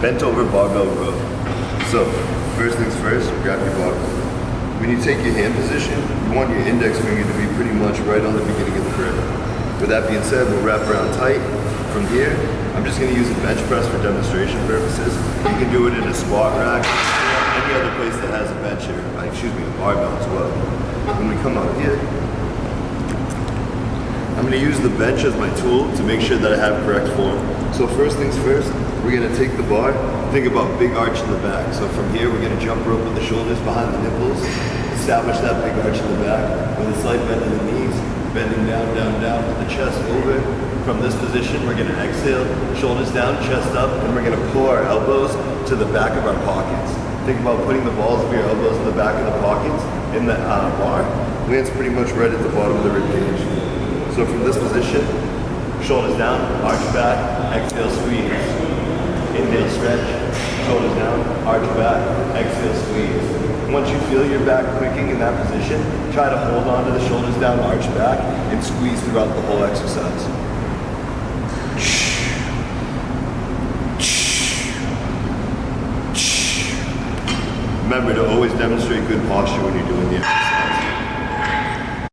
bent over barbell row. So, first things first, grab your barbell. When you take your hand position, you want your index finger to be pretty much right on the beginning of the grip. With that being said, we'll wrap around tight. From here, I'm just gonna use a bench press for demonstration purposes. You can do it in a squat rack, any other place that has a bench or, a barbell as well. When we come out here, I'm gonna use the bench as my tool to make sure that I have correct form. So first things first, we're gonna take the bar, think about big arch in the back. So from here, we're gonna jump rope with the shoulders behind the nipples, establish that big arch in the back with a slight bend in the knees, bending down, down, down, with the chest over. From this position, we're gonna exhale, shoulders down, chest up, and we're gonna pull our elbows to the back of our pockets. Think about putting the balls of your elbows in the back of the pockets in the bar. Lands pretty much right at the bottom of the rib cage. So from this position, shoulders down, arch back, exhale, squeeze. Inhale, stretch, shoulders down, arch back, exhale, squeeze. Once you feel your back quicking in that position, try to hold on to the shoulders down, arch back, and squeeze throughout the whole exercise. Remember to always demonstrate good posture when you're doing the exercise.